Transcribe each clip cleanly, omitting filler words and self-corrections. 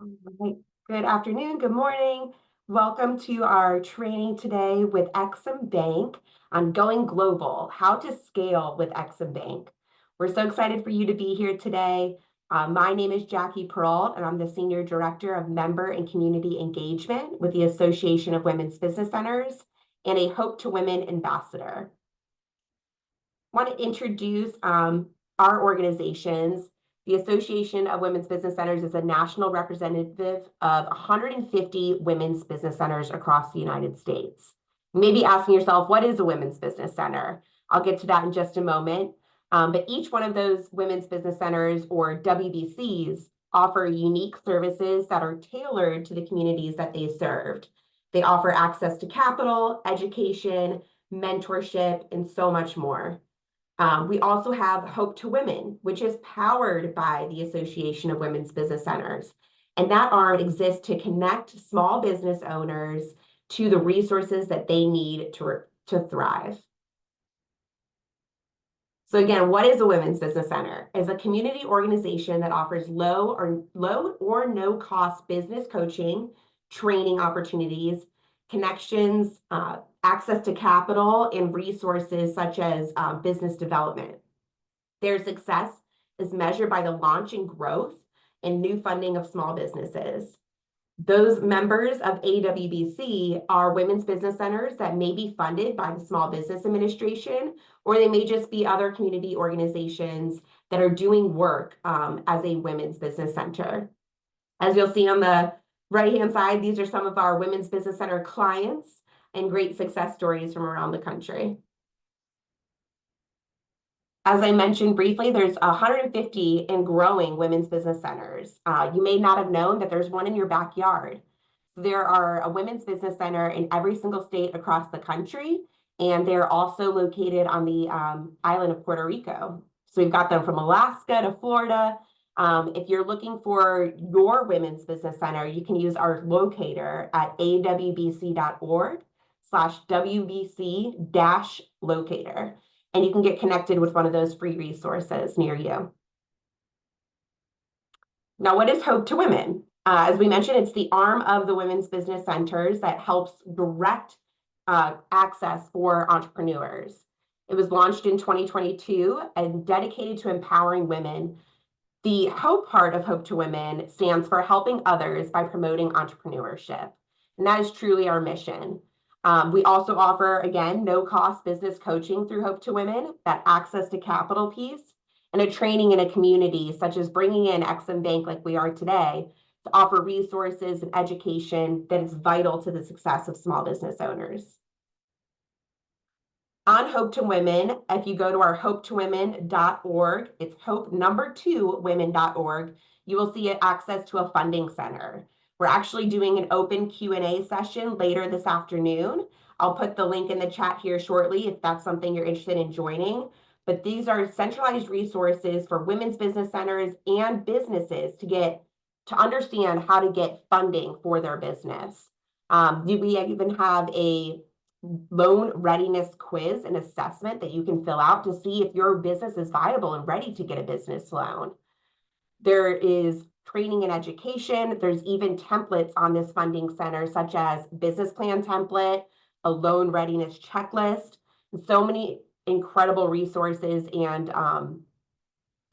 Right. Good afternoon, good morning. Welcome to our training today with EXIM Bank on going global, how to scale with EXIM Bank. We're so excited for you to be here today. My name is Jackie Peralt, and I'm the Senior Director of Member and Community Engagement with the Association of Women's Business Centers and a Hope to Women ambassador. I want to introduce our organizations. The Association of Women's Business Centers is a national representative of 150 women's business centers across the United States. You may be asking yourself, what is a women's business center? I'll get to that in just a moment. But each one of those women's business centers, or WBCs, offer unique services that are tailored to the communities that they served. They offer access to capital, education, mentorship, and so much more. We also have Hope to Women, which is powered by the Association of Women's Business Centers. And that arm exists to connect small business owners to the resources that they need to thrive. So again, what is a Women's Business Center? It's a community organization that offers low or no cost business coaching, training opportunities, connections, access to capital, and resources such as business development. Their success is measured by the launch and growth and new funding of small businesses. Those members of AWBC are women's business centers that may be funded by the Small Business Administration, or they may just be other community organizations that are doing work as a women's business center. As you'll see on the right-hand side, these are some of our women's business center clients and great success stories from around the country. As I mentioned briefly, there's 150 and growing women's business centers. You may not have known that there's one in your backyard. There are a women's business center in every single state across the country, and they're also located on the island of Puerto Rico. So we've got them from Alaska to Florida. If you're looking for your women's business center, you can use our locator at awbc.org/WBC-locator. And you can get connected with one of those free resources near you. Now, what is Hope to Women? As we mentioned, it's the arm of the Women's Business Centers that helps direct access for entrepreneurs. It was launched in 2022 and dedicated to empowering women. The Hope part of Hope to Women stands for helping others by promoting entrepreneurship. And that is truly our mission. We also offer, again, no-cost business coaching through Hope to Women, that access to capital piece, and a training in a community, such as bringing in EXIM Bank like we are today, to offer resources and education that is vital to the success of small business owners. On Hope to Women, if you go to our hopetowomen.org, it's hope2women.org, you will see access to a funding center. We're actually doing an open Q&A session later this afternoon. I'll put the link in the chat here shortly if that's something you're interested in joining. But these are centralized resources for women's business centers and businesses to understand how to get funding for their business. We even have a loan readiness quiz and assessment that you can fill out to see if your business is viable and ready to get a business loan. There is training and education. There's even templates on this funding center, such as business plan template, a loan readiness checklist, and so many incredible resources and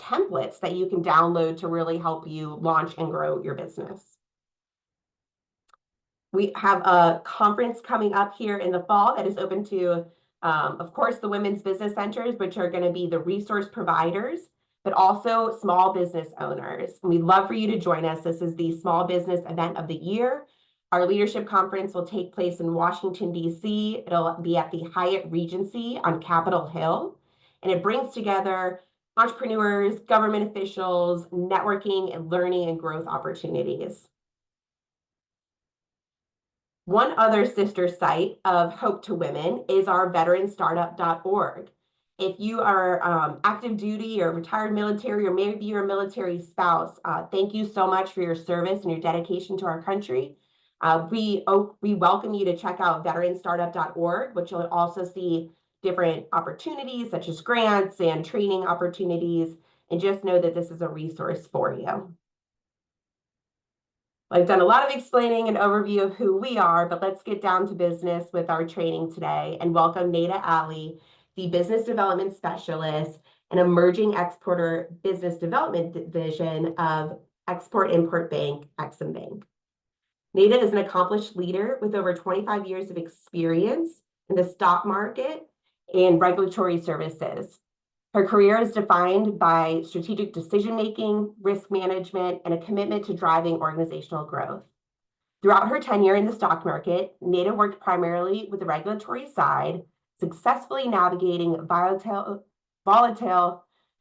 templates that you can download to really help you launch and grow your business. We have a conference coming up here in the fall that is open to, of course, the women's business centers, which are going to be the resource providers, but also small business owners. And we'd love for you to join us. This is the small business event of the year. Our leadership conference will take place in Washington, D.C. It'll be at the Hyatt Regency on Capitol Hill. And it brings together entrepreneurs, government officials, networking and learning and growth opportunities. One other sister site of Hope to Women is our veteranstartup.org. If you are active duty or retired military, or maybe you're a military spouse, thank you so much for your service and your dedication to our country. We welcome you to check out veteranstartup.org, which you'll also see different opportunities such as grants and training opportunities, and just know that this is a resource for you. I've done a lot of explaining and overview of who we are, but let's get down to business with our training today and welcome Nada Ali, the Business Development Specialist and Emerging Exporter Business Development Division of Export-Import Bank, EXIM Bank. Nada is an accomplished leader with over 25 years of experience in the stock market and regulatory services. Her career is defined by strategic decision-making, risk management, and a commitment to driving organizational growth. Throughout her tenure in the stock market, Nada worked primarily with the regulatory side, successfully navigating volatile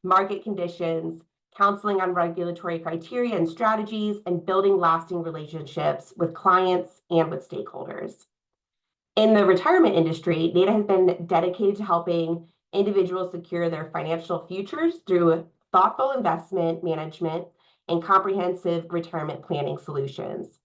market conditions, counseling on regulatory criteria and strategies, and building lasting relationships with clients and with stakeholders. In the retirement industry, Nada has been dedicated to helping individuals secure their financial futures through thoughtful investment management and comprehensive retirement planning solutions.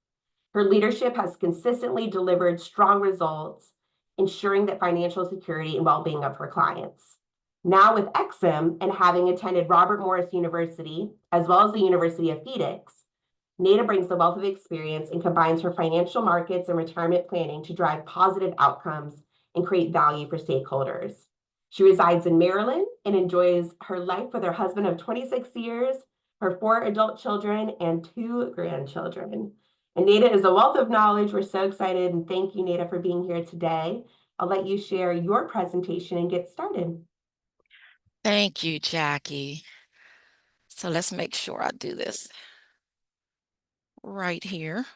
Her leadership has consistently delivered strong results, ensuring that financial security and well-being of her clients. Now with EXIM and having attended Robert Morris University, as well as the University of Phoenix, Nada brings a wealth of experience and combines her financial markets and retirement planning to drive positive outcomes and create value for stakeholders. She resides in Maryland and enjoys her life with her husband of 26 years, her 4 adult children, and 2 grandchildren. And Nada is a wealth of knowledge. We're so excited, and thank you, Nada, for being here today. I'll let you share your presentation and get started. Thank you, Jackie. So let's make sure I do this right here.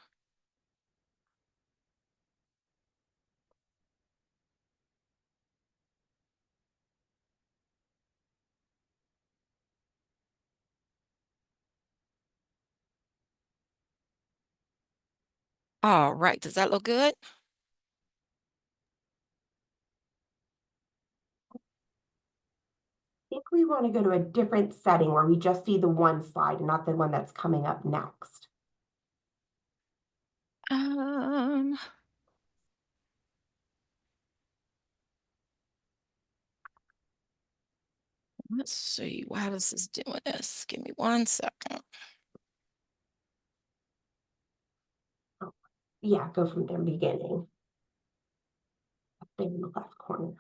All right, does that look good? I think we want to go to a different setting where we just see the one slide and not the one that's coming up next. Um, let's see, why this is doing this. Give me 1 second. Oh, yeah, go from the beginning. Up there in the left corner.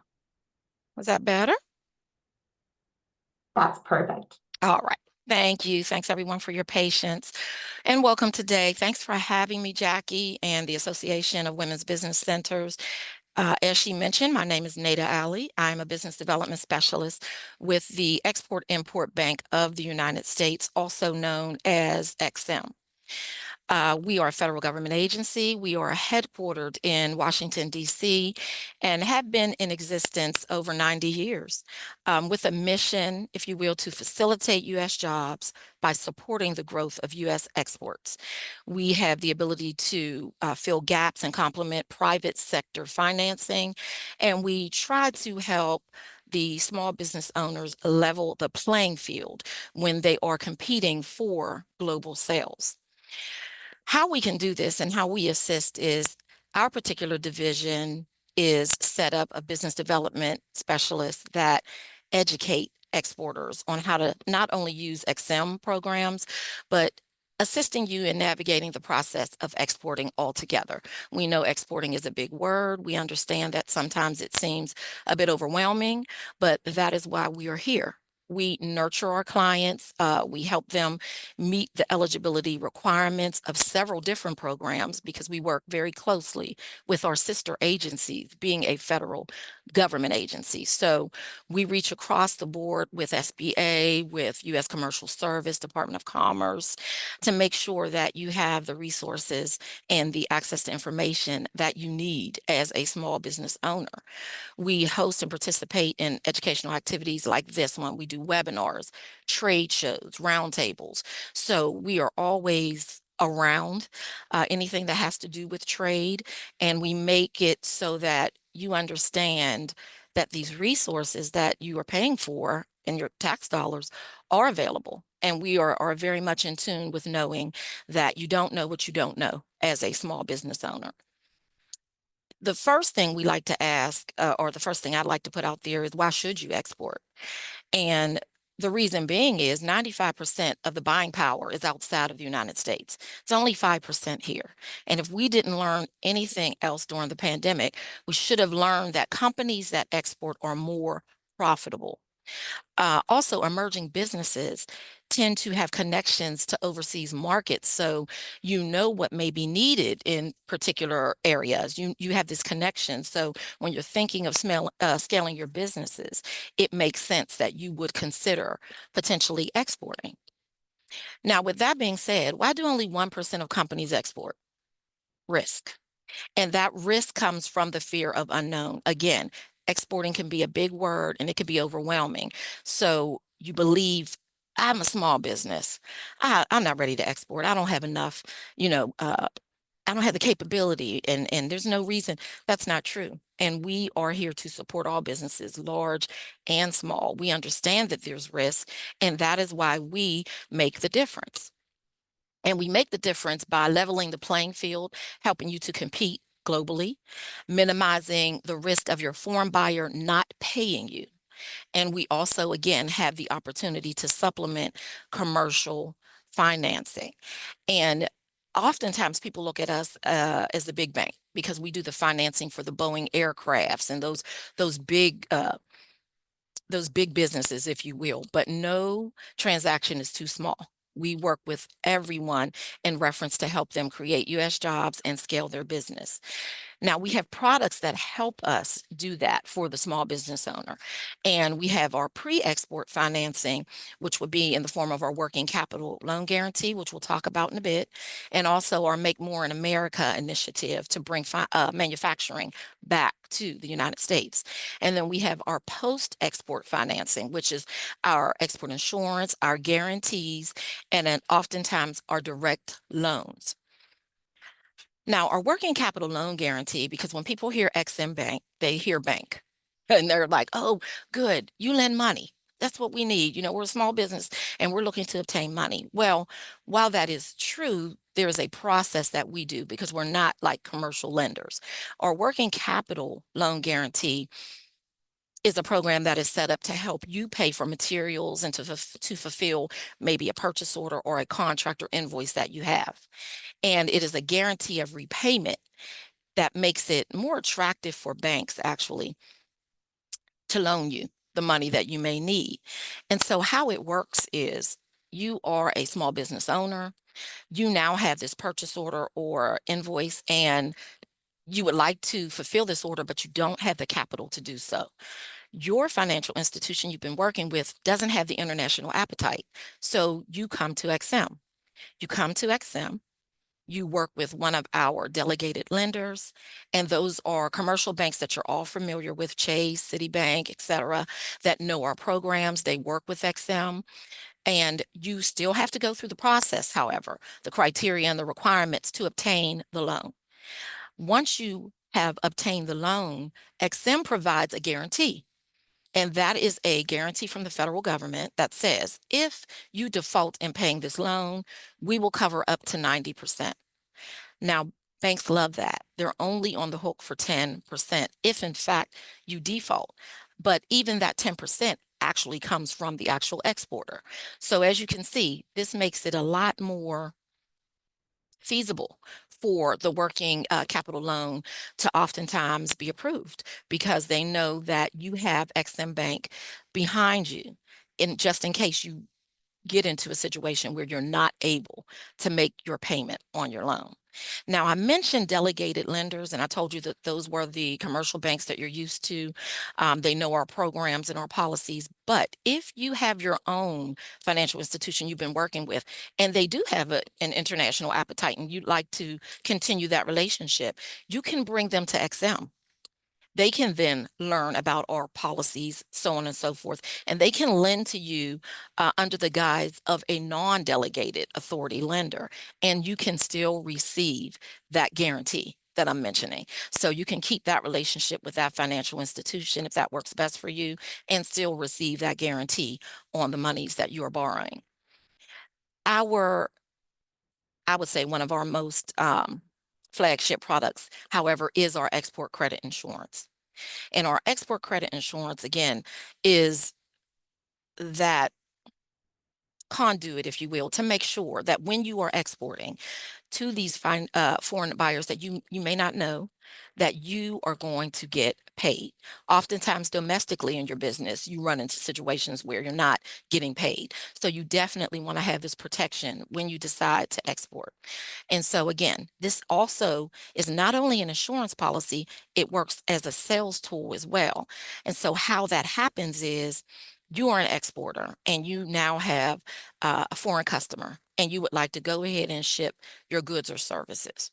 Was that better? That's perfect. All right. Thank you. Thanks everyone for your patience and welcome today. Thanks for having me, Jackie, and the Association of Women's Business Centers. As she mentioned, my name is Nada Ali. I'm a business development specialist with the Export-Import Bank of the United States, also known as EXIM. We are a federal government agency. We are headquartered in Washington, D.C., and have been in existence over 90 years with a mission, if you will, to facilitate U.S. jobs by supporting the growth of U.S. exports. We have the ability to fill gaps and complement private sector financing, and we try to help the small business owners level the playing field when they are competing for global sales. How we can do this and how we assist is our particular division is set up a business development specialist that educate exporters on how to not only use EXIM programs, but assisting you in navigating the process of exporting altogether. We know exporting is a big word. We understand that sometimes it seems a bit overwhelming, but that is why we are here. We nurture our clients. We help them meet the eligibility requirements of several different programs because we work very closely with our sister agencies, being a federal government agency. So we reach across the board with SBA, with U.S. Commercial Service, Department of Commerce, to make sure that you have the resources and the access to information that you need as a small business owner. We host and participate in educational activities like this one. We do webinars, trade shows, roundtables. So we are always around anything that has to do with trade, and we make it so that you understand that these resources that you are paying for in your tax dollars are available. And we are very much in tune with knowing that you don't know what you don't know as a small business owner. The first thing we like to ask, or the first thing I'd like to put out there is, why should you export? And The reason being is 95% of the buying power is outside of the United States. It's only 5% here. And if we didn't learn anything else during the pandemic, we should have learned that companies that export are more profitable. Also, emerging businesses tend to have connections to overseas markets, so you know what may be needed in particular areas. You have this connection, so when you're thinking of scaling your businesses, it makes sense that you would consider potentially exporting. Now, with that being said, why do only 1% of companies export? Risk. And that risk comes from the fear of unknown. Again, exporting can be a big word and it can be overwhelming. So you believe, I'm a small business. I'm not ready to export. I don't have enough, you know, I don't have the capability, and there's no reason. That's not true. And we are here to support all businesses, large and small. We understand that there's risk, and that is why we make the difference. And we make the difference by leveling the playing field, helping you to compete globally, minimizing the risk of your foreign buyer not paying you. And we also, again, have the opportunity to supplement commercial financing. And oftentimes people look at us as the big bank because we do the financing for the Boeing aircrafts and those big those big businesses, if you will, but no transaction is too small. We work with everyone in reference to help them create US jobs and scale their business. Now, we have products that help us do that for the small business owner. And we have our pre-export financing, which would be in the form of our working capital loan guarantee, which we'll talk about in a bit, and also our Make More in America initiative to bring manufacturing back to the United States. And then we have our post-export financing, which is our export insurance, our guarantees, and then oftentimes our direct loans. Now, our working capital loan guarantee, because when people hear EXIM Bank, they hear bank and they're like, oh, good, you lend money. That's what we need. You know, we're a small business and we're looking to obtain money. Well, while that is true, there is a process that we do because we're not like commercial lenders. Our working capital loan guarantee is a program that is set up to help you pay for materials and to fulfill maybe a purchase order or a contract or invoice that you have. And it is a guarantee of repayment that makes it more attractive for banks actually to loan you the money that you may need. And so how it works is you are a small business owner. You now have this purchase order or invoice, and you would like to fulfill this order, but you don't have the capital to do so. Your financial institution you've been working with doesn't have the international appetite. So you come to EXIM. You come to EXIM. You work with one of our delegated lenders, and those are commercial banks that you're all familiar with, Chase, Citibank, et cetera, that know our programs. They work with EXIM, and you still have to go through the process, however, the criteria and the requirements to obtain the loan. Once you have obtained the loan, EXIM provides a guarantee. And that is a guarantee from the federal government that says if you default in paying this loan, we will cover up to 90%. Now, banks love that. They're only on the hook for 10% if, in fact, you default. But even that 10% actually comes from the actual exporter. So as you can see, this makes it a lot more feasible for the working capital loan to oftentimes be approved because they know that you have EXIM Bank behind you just in case you get into a situation where you're not able to make your payment on your loan. Now, I mentioned delegated lenders, and I told you that those were the commercial banks that you're used to. They know our programs and our policies. But if you have your own financial institution you've been working with, and they do have an international appetite, and you'd like to continue that relationship, you can bring them to XM. They can then learn about our policies, so on and so forth, and they can lend to you under the guise of a non-delegated authority lender, and you can still receive that guarantee that I'm mentioning. So you can keep that relationship with that financial institution if that works best for you, and still receive that guarantee on the monies that you are borrowing. Our, I would say one of our most flagship products, however, is our export credit insurance. And our export credit insurance, again, is that conduit, if you will, to make sure that when you are exporting to these foreign buyers that you may not know, that you are going to get paid. Oftentimes, domestically in your business, you run into situations where you're not getting paid. So you definitely want to have this protection when you decide to export. And so again, this also is not only an insurance policy, it works as a sales tool as well. And so how that happens is you are an exporter and you now have a foreign customer and you would like to go ahead and ship your goods or services.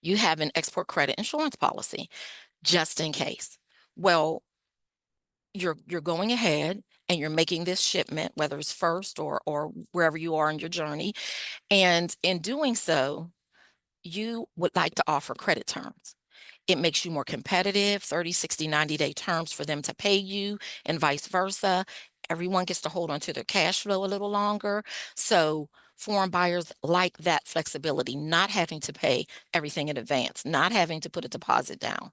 You have an export credit insurance policy just in case. Well, you're going ahead and you're making this shipment, whether it's first or wherever you are in your journey. And in doing so, you would like to offer credit terms. It makes you more competitive, 30, 60, 90-day terms for them to pay you and vice versa. Everyone gets to hold on to their cash flow a little longer. So foreign buyers like that flexibility, not having to pay everything in advance, not having to put a deposit down.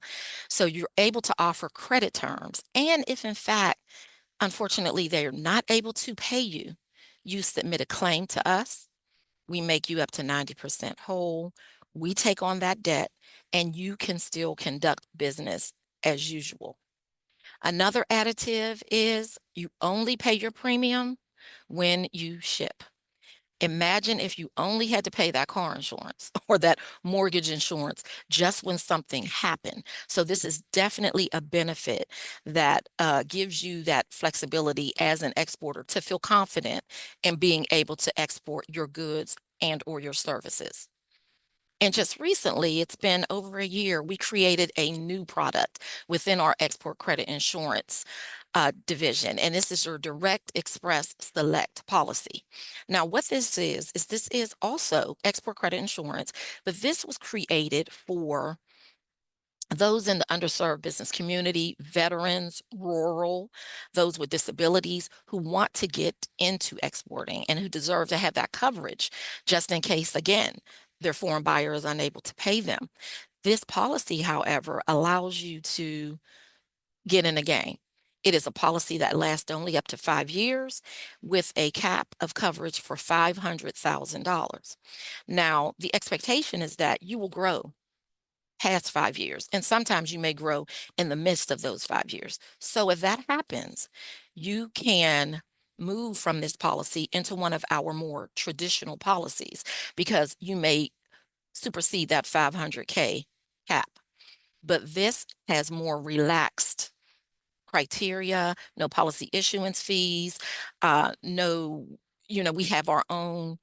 So you're able to offer credit terms. And if in fact, unfortunately, they're not able to pay you, you submit a claim to us. We make you up to 90% whole. We take on that debt and you can still conduct business as usual. Another additive is you only pay your premium when you ship. Imagine if you only had to pay that car insurance or that mortgage insurance just when something happened. So this is definitely a benefit that gives you that flexibility as an exporter to feel confident in being able to export your goods and or your services. And just recently, it's been over a year, we created a new product within our export credit insurance division. And this is your Direct Express Select policy. Now, what this is also export credit insurance, but this was created for those in the underserved business community, veterans, rural, those with disabilities who want to get into exporting and who deserve to have that coverage just in case, again, their foreign buyer is unable to pay them. This policy, however, allows you to get in the game. It is a policy that lasts only up to 5 years with a cap of coverage for $500,000. Now, the expectation is that you will grow past 5 years. And sometimes you may grow in the midst of those 5 years. So if that happens, you can move from this policy into one of our more traditional policies because you may supersede that 500K cap. But this has more relaxed criteria, no policy issuance fees, no, we have our own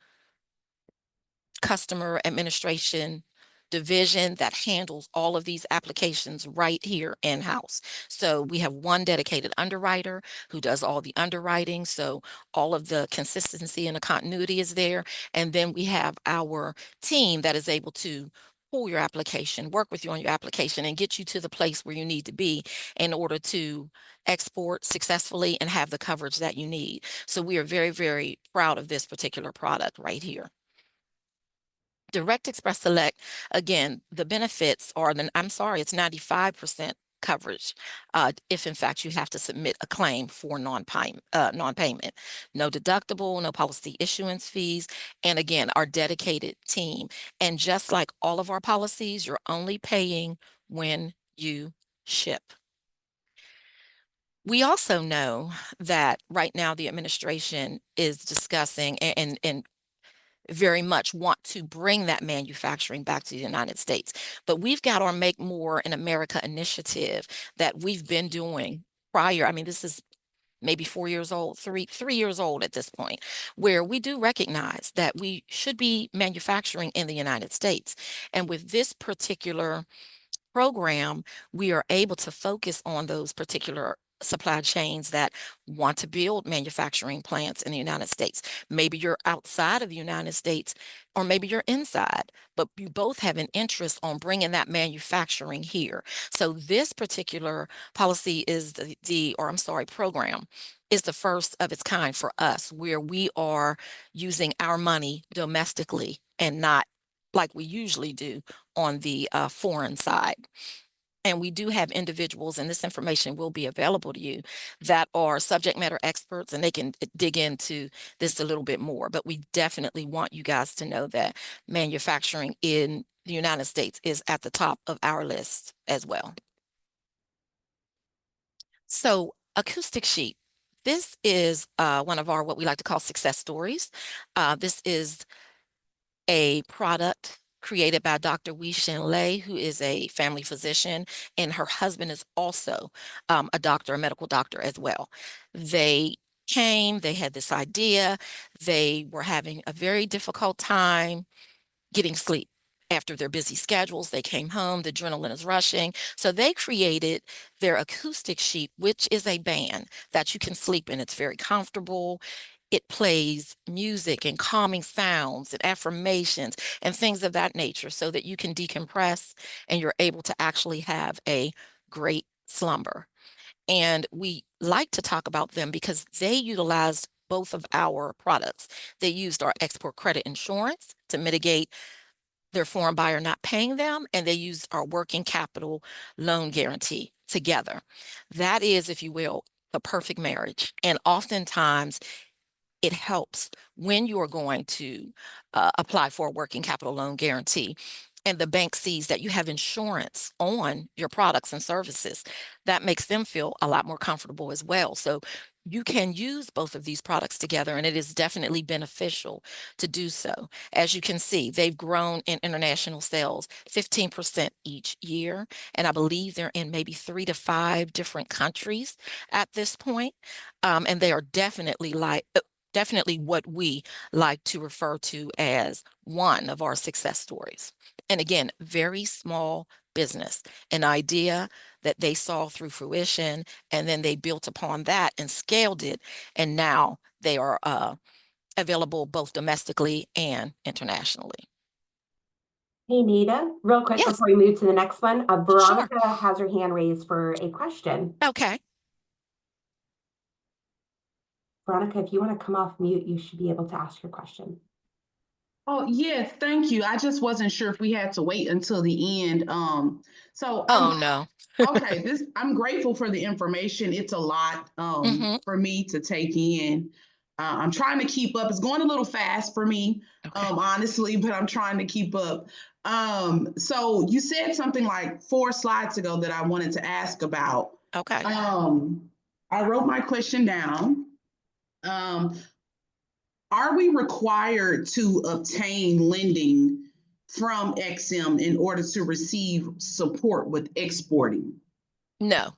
customer administration division that handles all of these applications right here in-house. So we have one dedicated underwriter who does all the underwriting. So all of the consistency and the continuity is there. And then we have our team that is able to pull your application, work with you on your application, and get you to the place where you need to be in order to export successfully and have the coverage that you need. So we are very, very proud of this particular product right here. Direct Express Select, again, the benefits are, I'm sorry, it's 95% coverage if in fact you have to submit a claim for non-payment. No deductible, no policy issuance fees, and again, our dedicated team. And just like all of our policies, you're only paying when you ship. We also know that right now the administration is discussing and very much want to bring that manufacturing back to the United States. But we've got our Make More in America initiative that we've been doing prior. I mean, this is maybe 4 years old, 3 years old at this point, where we do recognize that we should be manufacturing in the United States. And with this particular program, we are able to focus on those particular supply chains that want to build manufacturing plants in the United States. Maybe you're outside of the United States, or maybe you're inside, but you both have an interest on bringing that manufacturing here. So this particular policy is or I'm sorry, program is the first of its kind for us, where we are using our money domestically and not like we usually do on the foreign side. And we do have individuals, and this information will be available to you, that are subject matter experts, and they can dig into this a little bit more. But we definitely want you guys to know that manufacturing in the United States is at the top of our list as well. So, acoustic sheet. This is one of our what we like to call success stories. This is a product created by Dr. Wei-Shin Lei, who is a family physician, and her husband is also a doctor, a medical doctor as well. They they had this idea, they were having a very difficult time getting sleep. After their busy schedules, they came home, the adrenaline is rushing. So they created their acoustic sheet, which is a band that you can sleep in. It's very comfortable. It plays music and calming sounds and affirmations and things of that nature so that you can decompress and you're able to actually have a great slumber. And we like to talk about them because they utilized both of our products. They used our export credit insurance to mitigate their foreign buyer not paying them, and they use our working capital loan guarantee together. That is, if you will, the perfect marriage. And oftentimes it helps when you are going to apply for a working capital loan guarantee and the bank sees that you have insurance on your products and services. That makes them feel a lot more comfortable as well. So you can use both of these products together, and it is definitely beneficial to do so. As you can see, they've grown in international sales 15% each year, and I believe they're in maybe 3 to 5 different countries at this point. And they are definitely what we like to refer to as one of our success stories. And again, very small business, an idea that they saw through fruition, and then they built upon that and scaled it. And now they are available both domestically and internationally. Hey, Nita, real quick Yes, before we move to the next one, sure. Veronica has her hand raised for a question. Okay. Veronica, if you want to come off mute, you should be able to ask your question. Oh, yes, thank you. I just wasn't sure if we had to wait until the end. So I'm Oh, no. okay, I'm grateful for the information. It's a lot Hmm. for me to take in. I'm trying to keep up. It's going a little fast for me, Okay. honestly, but I'm trying to keep up. So you said something like 4 slides ago that I wanted to ask about. Okay. Um, I wrote my question down. Um, are we required to obtain lending from EXIM in order to receive support with exporting? No,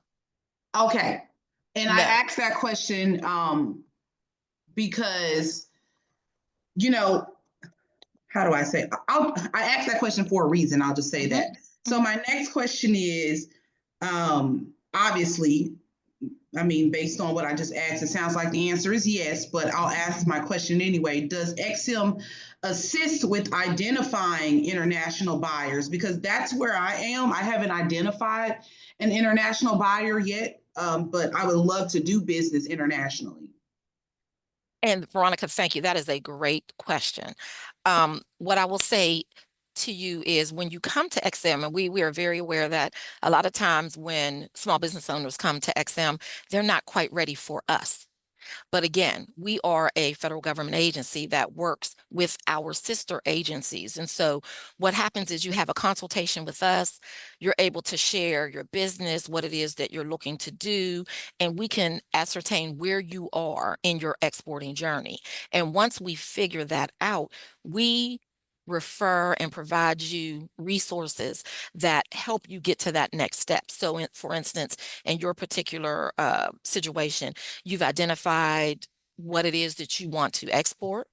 Okay. And I no. asked that question because, you know, how do I say? I asked that question for a reason. I'll just say Hmm. that. So Hmm. my next question is, obviously, I mean, based on what I just asked, it sounds like the answer is yes, but I'll ask my question anyway. Does EXIM assist with identifying international buyers? Because that's where I am. I haven't identified an international buyer yet, but I would love to do business internationally. And Veronica, thank you. That is a great question. What I will say to you is when you come to XM, and we are very aware that a lot of times when small business owners come to XM, they're not quite ready for us. But again, we are a federal government agency that works with our sister agencies. And so what happens is you have a consultation with us, you're able to share your business, what it is that you're looking to do, and we can ascertain where you are in your exporting journey. And once we figure that out, we refer and provide you resources that help you get to that next step. So, for instance, in your particular situation, you've identified what it is that you want to export.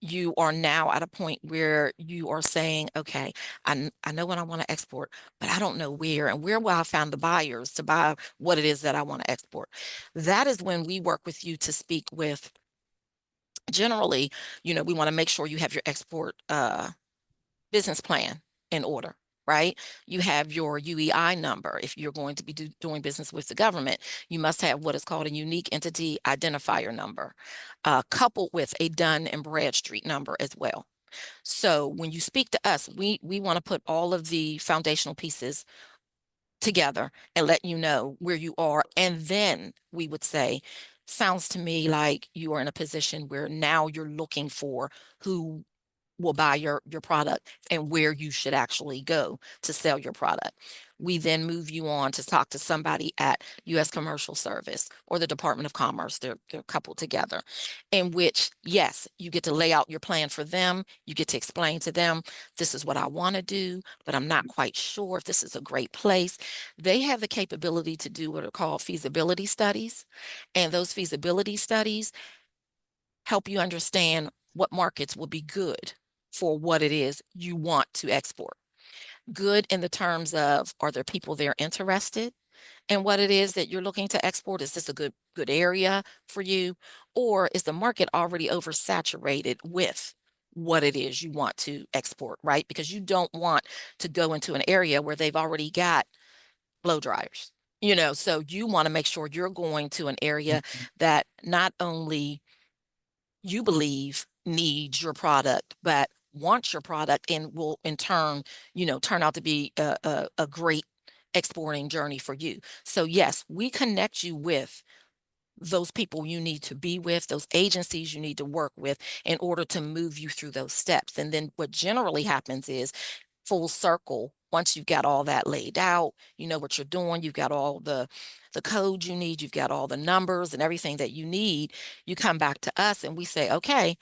You are now at a point where you are saying, okay, I know what I want to export, but I don't know where, and where will I find the buyers to buy what it is that I want to export. That is when we work with you to speak with, generally, we want to make sure you have your export business plan in order, right? You have your UEI number. If you're going to be doing business with the government, you must have what is called a unique entity identifier number, coupled with a Dun and Bradstreet number as well. So when you speak to us, we want to put all of the foundational pieces together and let you know where you are. And then we would say, sounds to me like you are in a position where now you're looking for who will buy your product and where you should actually go to sell your product. We then move you on to talk to somebody at U.S. Commercial Service or the Department of Commerce. They're coupled together, in which, yes, you get to lay out your plan for them. You get to explain to them, this is what I want to do, but I'm not quite sure if this is a great place. They have the capability to do what are called feasibility studies. And those feasibility studies help you understand what markets will be good for what it is you want to export. Good in the terms of, are there people there interested in what it is that you're looking to export? Is this a good area for you? Or is the market already oversaturated with what it is you want to export, right? Because you don't want to go into an area where they've already got blow dryers, so you want to make sure you're going to an area that not only you believe needs your product, but wants your product and will in turn, turn out to be a great exporting journey for you. So yes, we connect you with those people you need to be with, those agencies you need to work with in order to move you through those steps. And then what generally happens is full circle. Once you've got all that laid out, you know what you're doing, you've got all the code you need, you've got all the numbers and everything that you need, you come back to us and we say, okay,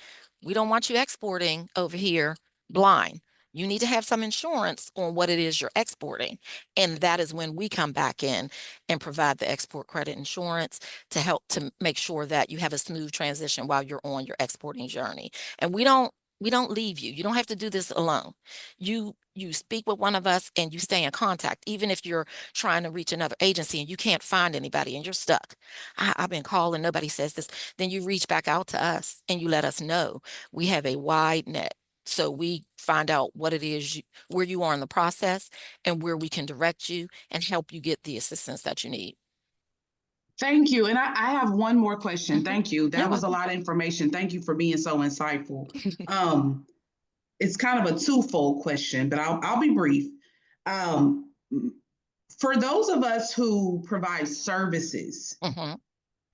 we don't want you exporting over here blind. You need to have some insurance on what it is you're exporting. And that is when we come back in and provide the export credit insurance to help to make sure that you have a smooth transition while you're on your exporting journey. And we don't leave you. You don't have to do this alone. You speak with one of us and you stay in contact, even if you're trying to reach another agency and you can't find anybody and you're stuck. I've been calling, nobody says this. Then you reach back out to us and you let us know. We have a wide net. So we find out what it is, where you are in the process and where we can direct you and help you get the assistance that you need. Thank you. And I have one more question. Mhm. Thank you. You're That was a welcome. lot of information. Thank you for being so insightful. Um, it's kind of a twofold question, but I'll be brief. Um, for those of us who provide services, Mhm.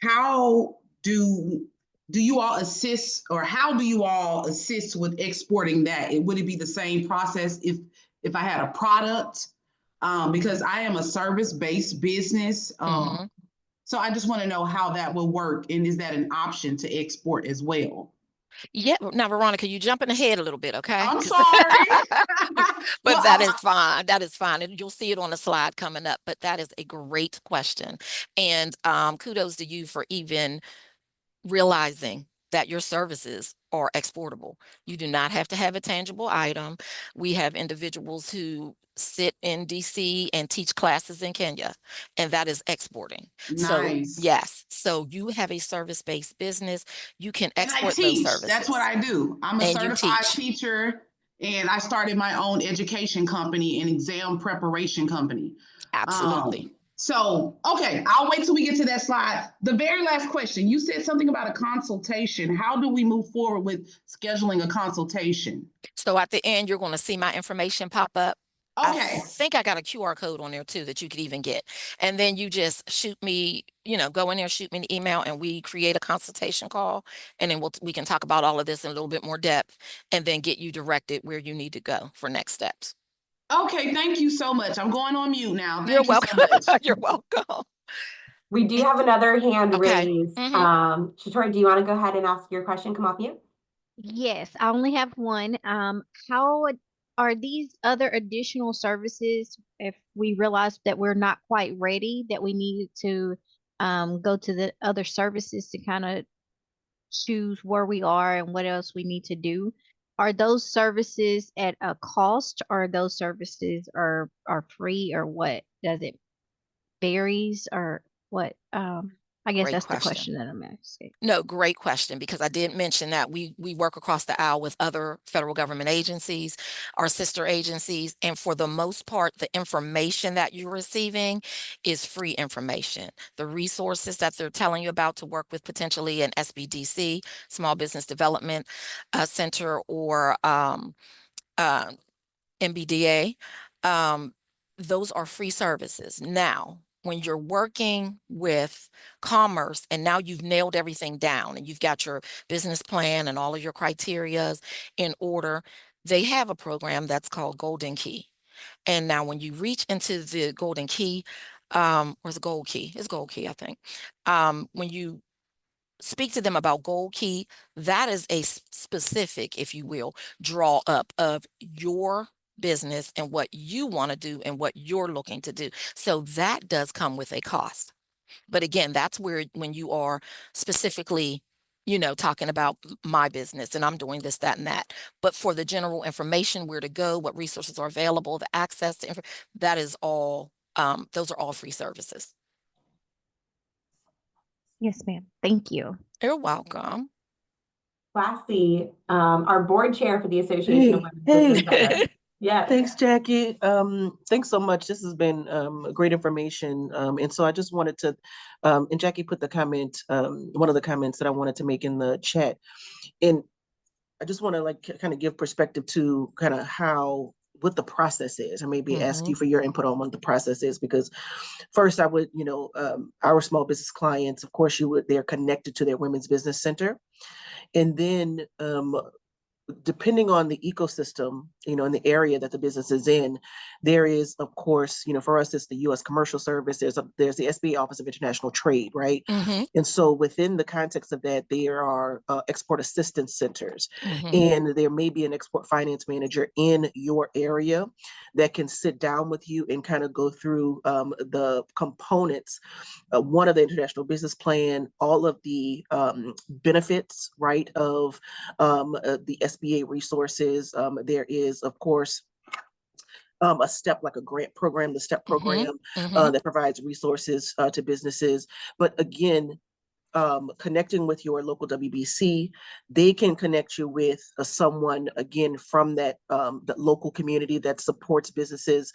how do you all assist, or how do you all assist with exporting that? Would it be the same process if I had a product? Because I am a service-based business. Mhm. So I just want to know how that will work, and is that an option to export as well? Yeah. Now, Veronica, you jumping ahead a little bit, okay? I'm sorry. But Well, that is fine. That is fine. And you'll see it on the slide coming up. But that is a great question. And kudos to you for even realizing that your services are exportable. You do not have to have a tangible item. We have individuals who sit in DC and teach classes in Kenya, and that is exporting. So, nice. yes, so you have a service-based business. You can And I export those teach. That's what services I do. I'm a and you certified teach. teacher, and I started my own education company and exam preparation company. Absolutely. Okay, I'll wait till we get to that slide. The very last question, you said something about a consultation. How do we move forward with scheduling a consultation? So at the end, you're going to see my information pop up. I Okay, think I got a QR code on there too that you could even get. And then you just shoot me, go in there, shoot me an email, and we create a consultation call. And then we can talk about all of this in a little bit more depth and then get you directed where you need to go for next steps. okay, thank you so much. I'm going on mute now. You're Thank you so welcome. much. You're welcome. We do have another hand Okay. raised. Hmm. Shatori, do you want to go ahead and ask your question? Come off mute. Yes, I only have one. How are these other additional services if we realize that we're not quite ready, that we need to go to the other services to kind of choose where we are and what else we need to do? Are those services at a cost, or those services are free, or what? Does it varies, or what? I guess Great that's the question. question that I'm asking. No, great question, because I did mention that we work across the aisle with other federal government agencies, our sister agencies, and for the most part, the information that you're receiving is free information. The resources that they're telling you about to work with potentially an SBDC, Small Business Development Center, or uh, MBDA, those are free services. Now, when you're working with commerce and now you've nailed everything down and you've got your business plan and all of your criterias in order, they have a program that's called Golden Key. And now when you reach into the Golden Key, or it's Gold Key, it's Gold Key, I think. When you speak to them about Gold Key, that is a specific, if you will, draw up of your business and what you want to do and what you're looking to do. So that does come with a cost. But again, that's where when you are specifically, talking about my business and I'm doing this, that, and that. But for the general information, where to go, what resources are available, the access to that is all, those are all free services. Yes, ma'am. Thank you. You're welcome. Classy, our board chair for the Association of Women's Business Centers. Yes. Thanks, Jackie. Thanks so much. This has been great information. And so I just wanted to, and Jackie put the comment, one of the comments that I wanted to make in the chat. And I just want to kind of give perspective to kind of what the process is, and maybe ask you for your input on what the process is, because first I would, our small business clients, of course, they're connected to their women's business center. And then depending on the ecosystem, in the area that the business is in, there is, of course, for us, it's the U.S. Commercial Service. There's the SBA Office of International Trade, right? And so within the context of that, there are export assistance centers, and there may be an export finance manager in your area that can sit down with you and kind of go through the components, one of the international business plan, all of the benefits, right, of the SBA resources. There is, of course, a STEP, like a grant program, the STEP program that provides resources to businesses. But again, connecting with your local WBC, they can connect you with someone, again, from that local community that supports businesses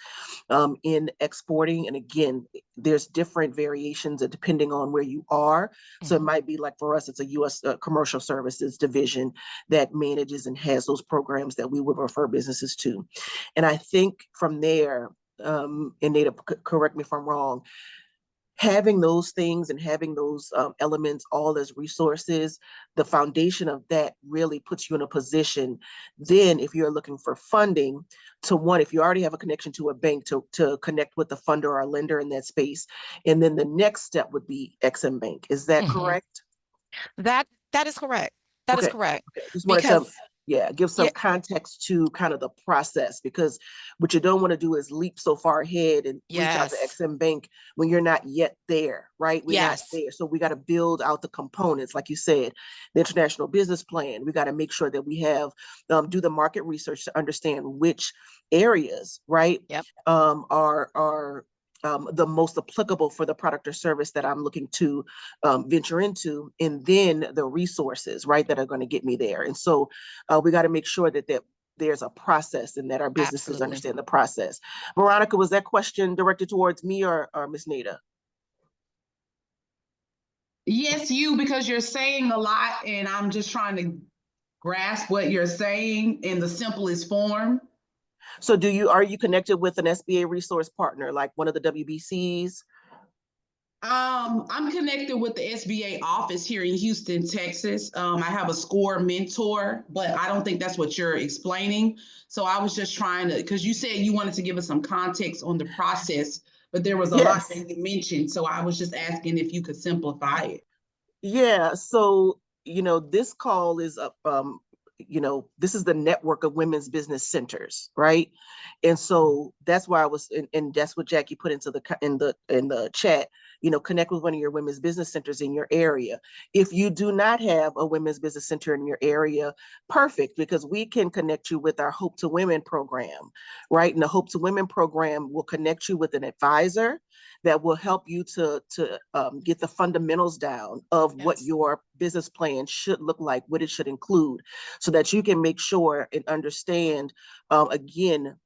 in exporting. And again, there's different variations depending on where you are. So it might be like, for us, it's a U.S. Commercial Services division that manages and has those programs that we would refer businesses to. And I think from there, and Nada, correct me if I'm wrong, having those things and having those elements all as resources, the foundation of that really puts you in a position. Then if you're looking for funding, if you already have a connection to a bank, to connect with the funder or a lender in that space. And then the next step would be EXIM Bank. Is that correct? That is correct. That is correct. Okay. Just wanted to give some context to kind of the process, because what you don't want to do is leap so far ahead and reach out to EXIM Bank when you're not yet there, right? We're not there. So we got to build out the components, like you said, the international business plan. We got to make sure that we have, do the market research to understand which areas, right, are the most applicable for the product or service that I'm looking to venture into, and then the resources, right, that are going to get me there. And so we got to make sure that there's a process and that our businesses understand the process. Veronica, was that question directed towards me or Ms. Nada? Yes, you, because you're saying a lot and I'm just trying to grasp what you're saying in the simplest form. So are you connected with an SBA resource partner, like one of the WBCs? I'm connected with the SBA office here in Houston, Texas. I have a SCORE mentor, but I don't think that's what you're explaining. So I was just trying to, because you said you wanted to give us some context on the process, but there was a lot that you mentioned. So I was just asking if you could simplify it. Yeah. So, this call is this is the network of women's business centers, right? And so that's why I was, and that's what Jackie put into in the chat. Connect with one of your women's business centers in your area. If you do not have a women's business center in your area, perfect, because we can connect you with our Hope to Women program, right? And the Hope to Women program will connect you with an advisor that will help you to get the fundamentals down of what your business plan should look like, what it should include, so that you can make sure and understand, again,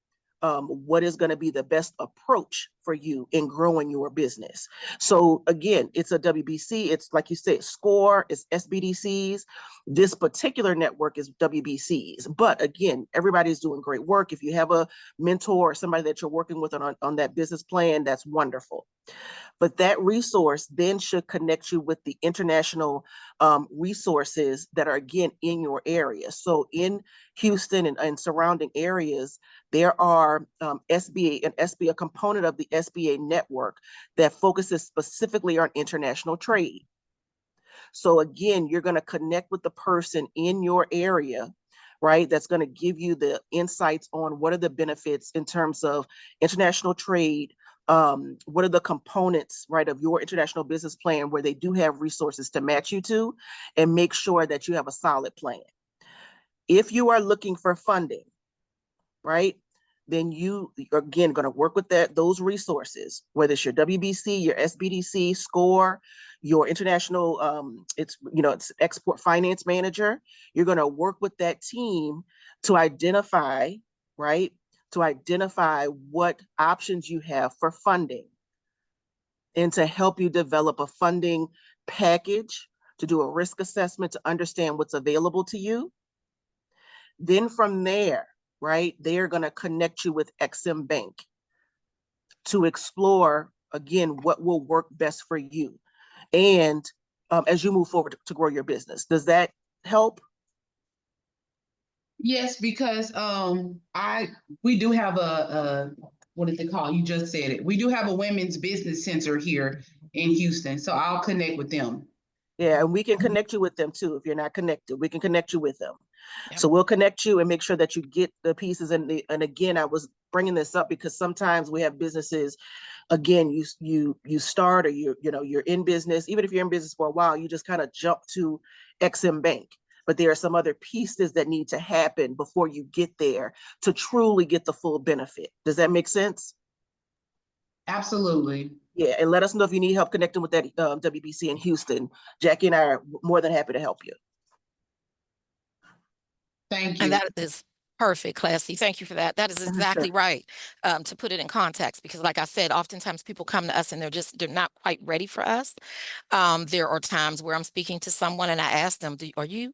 what is going to be the best approach for you in growing your business. So again, it's a WBC. It's like you said, SCORE, it's SBDCs. This particular network is WBCs. But again, everybody's doing great work. If you have a mentor or somebody that you're working with on that business plan, that's wonderful. But that resource then should connect you with the international resources that are, again, in your area. So in Houston and surrounding areas, there are a component of the SBA network that focuses specifically on international trade. So again, you're going to connect with the person in your area, right? That's going to give you the insights on what are the benefits in terms of international trade. What are the components, right, of your international business plan where they do have resources to match you to, and make sure that you have a solid plan. If you are looking for funding, right, then you are, again, going to work with those resources, whether it's your WBC, your SBDC, SCORE, your international, it's export finance manager. You're going to work with that team to identify, right, to identify what options you have for funding and to help you develop a funding package, to do a risk assessment, to understand what's available to you. Then from there, right, they are going to connect you with EXIM Bank to explore, again, what will work best for you. And as you move forward to grow your business, does that help? Yes, because we do have a what is it called? You just said it. We do have a women's business center here in Houston, so I'll connect with them. Yeah, and we can connect you with them too. If you're not connected, we can connect you with them. Yep. So we'll connect you and make sure that you get the pieces. And again, I was bringing this up because sometimes we have businesses. Again, you start, or you're in business. Even if you're in business for a while, you just kind of jump to EXIM Bank. But there are some other pieces that need to happen before you get there to truly get the full benefit. Does that make sense? Absolutely. Yeah, and let us know if you need help connecting with that WBC in Houston. Jackie and I are more than happy to help you. Thank you. And that is perfect, Classy. Thank you for that. That is exactly right. To put it in context, because like I said, oftentimes people come to us and they're not quite ready for us. There are times where I'm speaking to someone and I ask them, are you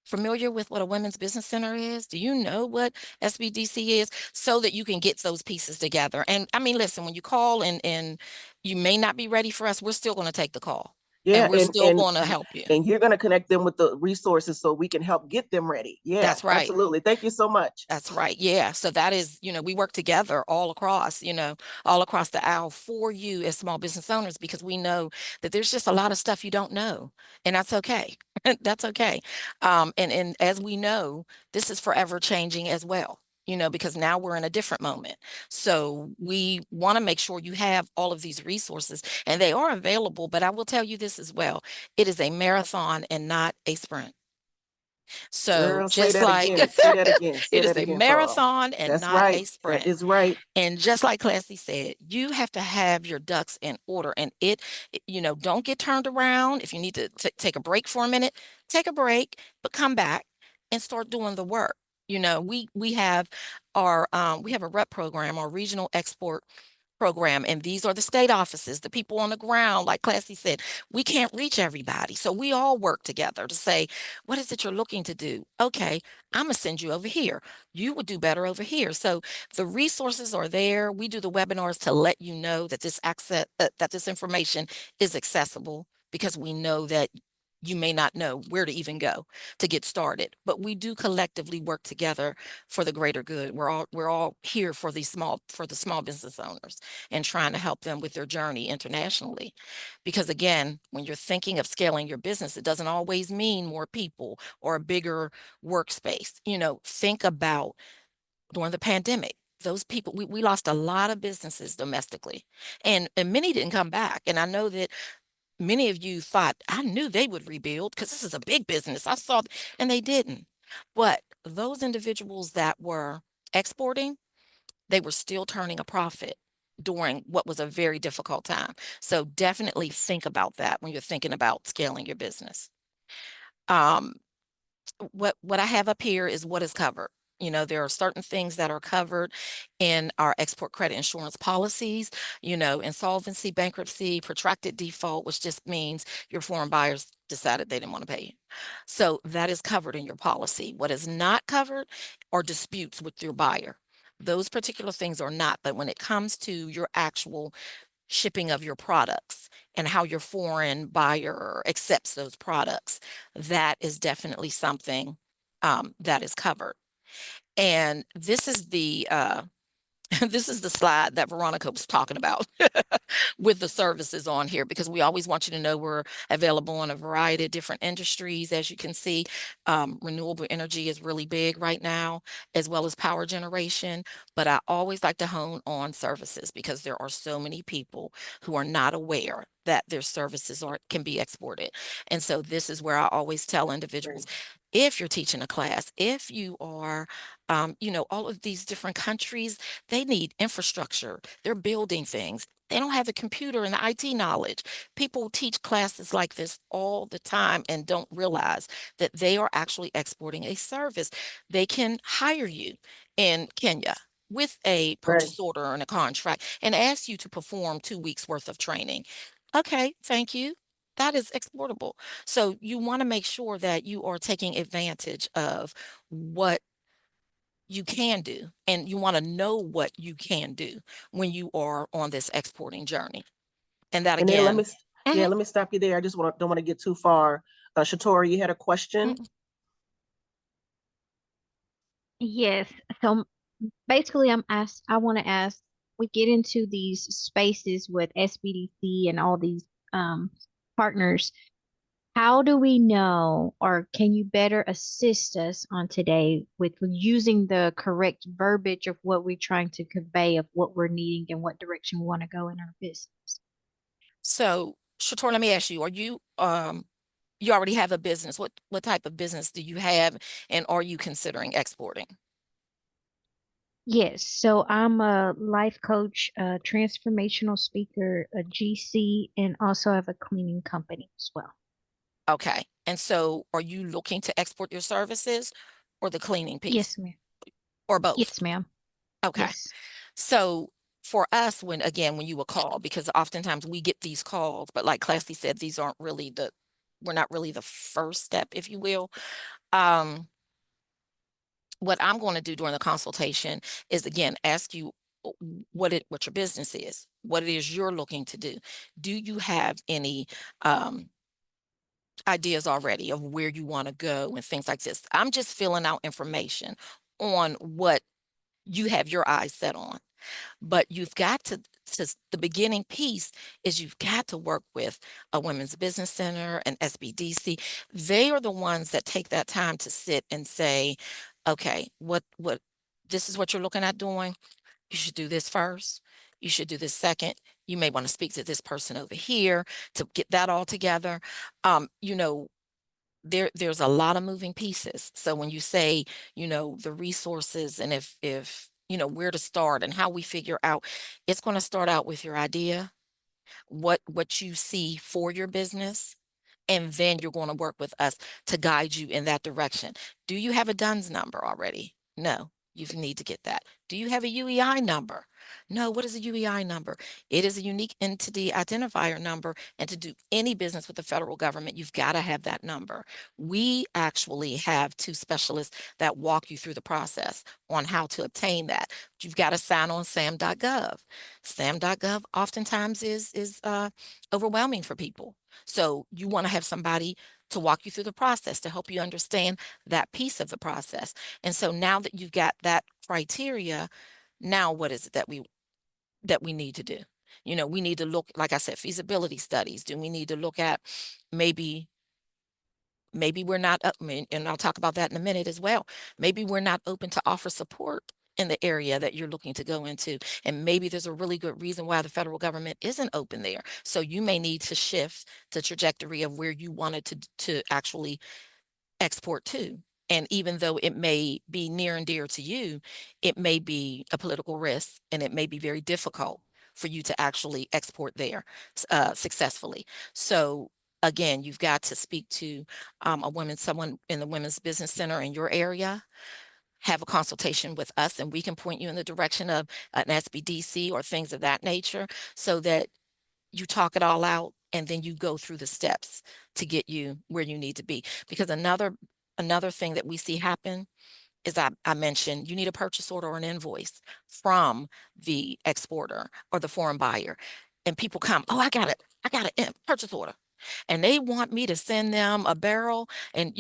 familiar with what a women's business center is? Do you know what SBDC is? So that you can get those pieces together. And I mean, listen, when you call and you may not be ready for us, we're still going to take the call. Yeah, and we're still going to help you. And you're going to connect them with the resources so we can help get them ready. Yeah, that's right. Absolutely. Thank you so much. That's right. Yeah. So that is, we work together all across the aisle for you as small business owners, because we know that there's just a lot of stuff you don't know, and that's okay. That's okay. And as we know, this is forever changing as well. Because now we're in a different moment. So we want to make sure you have all of these resources, and they are available. But I will tell you this as well. It is a marathon and not a sprint. So Girl, just say that like again. Say that again. Say it is that a again, marathon and That's not right. a sprint. That is right. And just like Classy said, you have to have your ducks in order, and don't get turned around. If you need to take a break for a minute, take a break, but come back and start doing the work. We have we have a rep program, our regional export program, and these are the state offices, the people on the ground. Like Classy said, we can't reach everybody, so we all work together to say, what is it you're looking to do? Okay, I'm gonna send you over here. You would do better over here. So the resources are there. We do the webinars to let you know that that this information is accessible, because we know that you may not know where to even go to get started, but we do collectively work together for the greater good. We're all here for the small business owners and trying to help them with their journey internationally. Because again, when you're thinking of scaling your business, it doesn't always mean more people or a bigger workspace. Think about during the pandemic. Those people, we lost a lot of businesses domestically, and many didn't come back. And I know that many of you thought, I knew they would rebuild because this is a big business. I saw, and they didn't. But those individuals that were exporting, they were still turning a profit during what was a very difficult time. So definitely think about that when you're thinking about scaling your business. What I have up here is what is covered. There are certain things that are covered in our export credit insurance policies, insolvency, bankruptcy, protracted default, which just means your foreign buyers decided they didn't want to pay you. So that is covered in your policy. What is not covered are disputes with your buyer. Those particular things are not, but when it comes to your actual shipping of your products and how your foreign buyer accepts those products, that is definitely something that is covered. And this is the this is the slide that Veronica was talking about with the services on here, because we always want you to know we're available in a variety of different industries. As you can see, renewable energy is really big right now, as well as power generation. But I always like to hone on services because there are so many people who are not aware that their services can be exported. And so this is where I always tell individuals, if you're teaching a class, if you are, all of these different countries, they need infrastructure. They're building things. They don't have the computer and the IT knowledge. People teach classes like this all the time and don't realize that they are actually exporting a service. They can hire you in Kenya with a Right. purchase order and a contract and ask you to perform 2 weeks worth of training. Okay, thank you. That is exportable. So you want to make sure that you are taking advantage of what you can do, and you want to know what you can do when you are on this exporting journey. And that And then again, yeah, mhm, let me stop you there. I just don't want to get too far. Shatora, you had a question? mhm. Yes. So basically, I want to ask, we get into these spaces with SBDC and all these um, partners. How do we know, or can you better assist us on today with using the correct verbiage of what we're trying to convey, of what we're needing and what direction we want to go in our business? So Shator, let me ask you, you already have a business. What type of business do you have, and are you considering exporting? Yes, so I'm a life coach, a transformational speaker, a GC, and also have a cleaning company as well. Okay. And so are you looking to export your services or the cleaning piece Yes, ma'am. or both? Yes, ma'am. Okay. Yes. So for us, when you will call, because oftentimes we get these calls, but like Classy said, we're not really the first step, if you will. Um, what I'm going to do during the consultation is again ask you what your business is, what it is you're looking to do. Do you have any ideas already of where you want to go and things like this? I'm just filling out information on what you have your eyes set on. But you've got the beginning piece is you've got to work with a women's business center, an SBDC. They are the ones that take that time to sit and say, okay, what this is what you're looking at doing. You should do this first. You should do this second. You may want to speak to this person over here to get that all together. You know, there's a lot of moving pieces. So when you say, the resources and if where to start and how we figure out, it's going to start out with your idea, what you see for your business, and then you're going to work with us to guide you in that direction. Do you have a DUNS number already? No, you need to get that. Do you have a UEI number? No, what is a UEI number? It is a unique entity identifier number. And to do any business with the federal government, you've got to have that number. We actually have two specialists that walk you through the process on how to obtain that. You've got to sign on SAM.gov. SAM.gov oftentimes is overwhelming for people. So you want to have somebody to walk you through the process to help you understand that piece of the process. And so now that you've got that criteria, now what is it that we need to do? We need to look, like I said, feasibility studies. Do we need to look at maybe we're not up, and I'll talk about that in a minute as well. Maybe we're not open to offer support in the area that you're looking to go into. And maybe there's a really good reason why the federal government isn't open there. So you may need to shift the trajectory of where you wanted to actually export to. And even though it may be near and dear to you, it may be a political risk and it may be very difficult for you to actually export there successfully. So again, you've got to speak to someone in the Women's Business Center in your area have a consultation with us, and we can point you in the direction of an SBDC or things of that nature, so that you talk it all out and then you go through the steps to get you where you need to be. Because another thing that we see happen is, I mentioned, you need a purchase order or an invoice from the exporter or the foreign buyer. And people come, oh, I got it. I got a purchase order. And they want me to send them a barrel. And,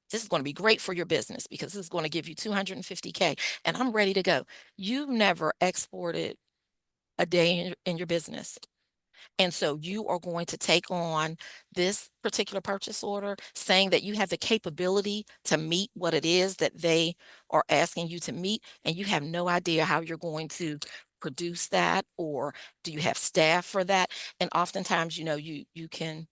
this is going to be great for your business because this is going to give you 250K. And I'm ready to go. You've never exported a day in your business. And so you are going to take on this particular purchase order, saying that you have the capability to meet what it is that they are asking you to meet, and you have no idea how you're going to produce that, or do you have staff for that? And oftentimes, you can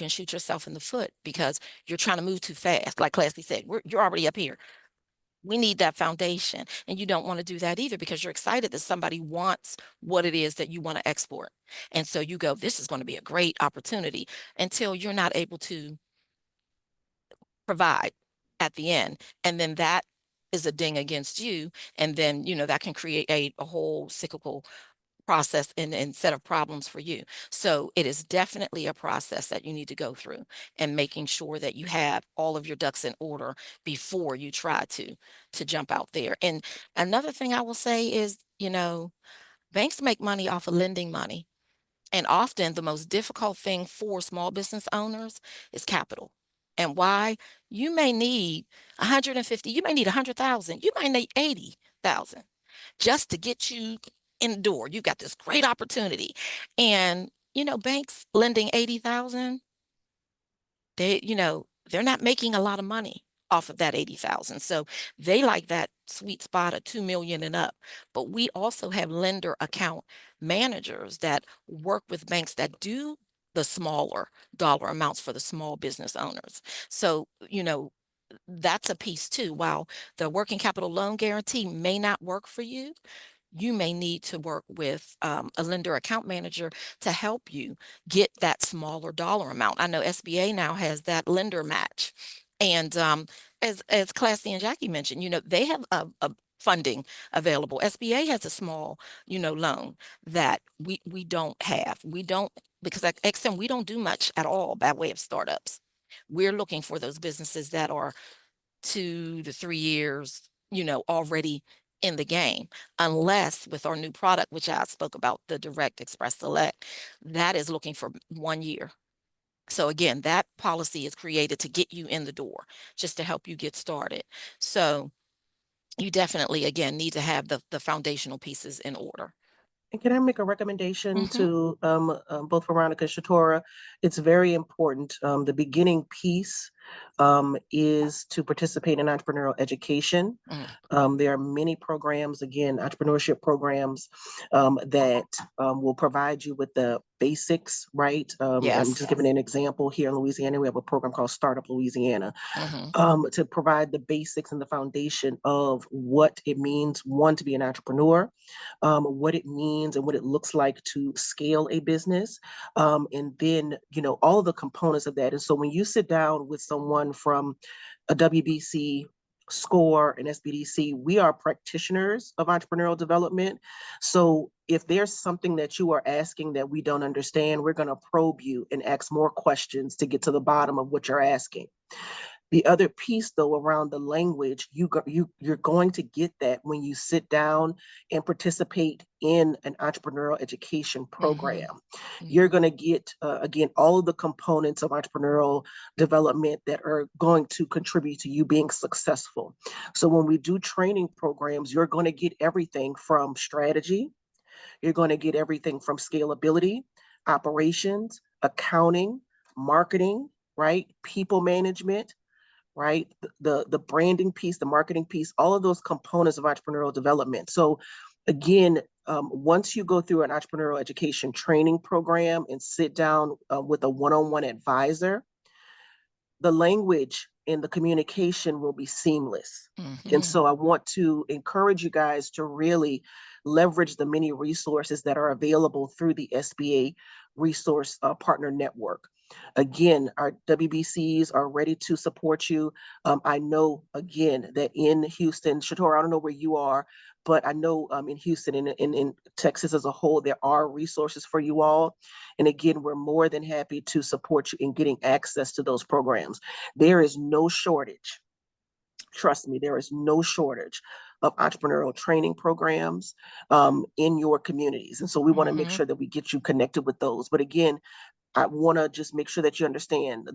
shoot yourself in the foot because you're trying to move too fast. Like Classy said, you're already up here. We need that foundation. And you don't want to do that either because you're excited that somebody wants what it is that you want to export. And so you go, this is going to be a great opportunity, until you're not able to provide at the end. And then that is a ding against you. And then, that can create a whole cyclical process and set of problems for you. So it is definitely a process that you need to go through, and making sure that you have all of your ducks in order before you try to jump out there. And another thing I will say is, banks make money off of lending money. And often the most difficult thing for small business owners is capital. And why? You may need 150, you may need 100,000, you might need 80,000 just to get you in the door. You've got this great opportunity. And, banks lending 80,000, they're not making a lot of money off of that 80,000. So they like that sweet spot of 2 million and up. But we also have lender account managers that work with banks that do the smaller dollar amounts for the small business owners. So, that's a piece too. While the working capital loan guarantee may not work for you, you may need to work with a lender account manager to help you get that smaller dollar amount. I know SBA now has that lender match. And as Classy and Jackie mentioned, they have a funding available. SBA has a small, loan that we don't have. We don't, because at EXIM, we don't do much at all by way of startups. We're looking for those businesses that are 2 to 3 years, already in the game, unless with our new product, which I spoke about, the Direct Express Select, that is looking for 1 year. So again, that policy is created to get you in the door, just to help you get started. So you definitely, again, need to have the foundational pieces in order. And can I make a recommendation Mhm. to both Veronica and Shatora? It's very important. The beginning piece is to participate in entrepreneurial education. There are many programs, again, entrepreneurship programs that will provide you with the basics, right? I'm Yes. just giving an example. Here in Louisiana, we have a program called Startup Louisiana Mhm. to provide the basics and the foundation of what it means, one, to be an entrepreneur, what it means and what it looks like to scale a business, and then, all of the components of that. And so when you sit down with someone from a WBC, SCORE, and SBDC, we are practitioners of entrepreneurial development. So if there's something that you are asking that we don't understand, we're going to probe you and ask more questions to get to the bottom of what you're asking. The other piece, though, around the language, you're going to get that when you sit down and participate in an entrepreneurial education program. You're going to get, again, all of the components of entrepreneurial development that are going to contribute to you being successful. So when we do training programs, you're going to get everything from strategy, you're going to get everything from scalability, operations, accounting, marketing, right? People management, right? The branding piece, the marketing piece, all of those components of entrepreneurial development. So again, once you go through an entrepreneurial education training program and sit down with a one-on-one advisor, the language and the communication will be seamless. And so I want to encourage you guys to really leverage the many resources that are available through the SBA Resource Partner Network. Again, our WBCs are ready to support you. I know, again, that in Houston, Shatora, I don't know where you are, but I know in Houston and in Texas as a whole, there are resources for you all. And again, we're more than happy to support you in getting access to those programs. There is no shortage. Trust me, there is no shortage of entrepreneurial training programs in your communities. And so we want to make sure that we get you connected with those. But again, I want to just make sure that you understand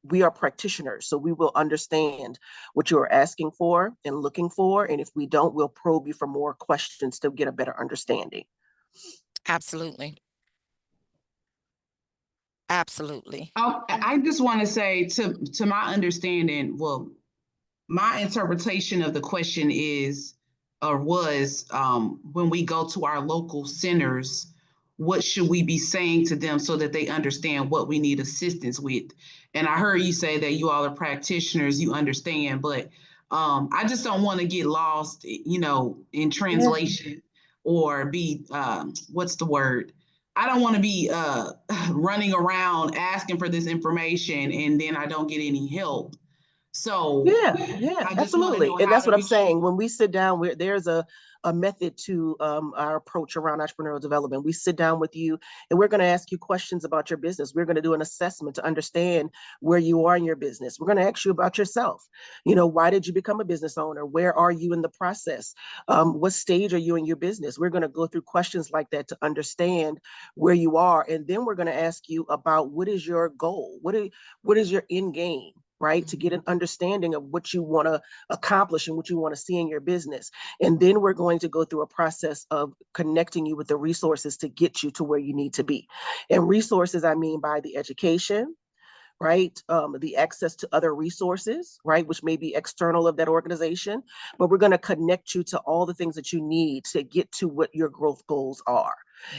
we are practitioners, so we will understand what you are asking for and looking for. And if we don't, we'll probe you for more questions to get a better understanding. Absolutely. Absolutely. I just want to say, to my understanding, well, my interpretation of the question is, or was, when we go to our local centers, what should we be saying to them so that they understand what we need assistance with? And I heard you say that you all are practitioners, you understand, but I just don't want to get lost, in translation or be, what's the word? I don't want to be running around asking for this information and then I don't get any help. So Yeah, I just want to absolutely. know And how that's to what I'm reach you. saying. When we sit down, there's a method to our approach around entrepreneurial development. We sit down with you and we're going to ask you questions about your business. We're going to do an assessment to understand where you are in your business. We're going to ask you about yourself. Why did you become a business owner? Where are you in the process? What stage are you in your business? We're going to go through questions like that to understand where you are. And then we're going to ask you about what is your goal? What is your end game? Right? To get an understanding of what you want to accomplish and what you want to see in your business. And then we're going to go through a process of connecting you with the resources to get you to where you need to be. And resources, I mean by the education, right? The access to other resources, right? Which may be external of that organization, but we're going to connect you to all the things that you need to get to what your growth goals are.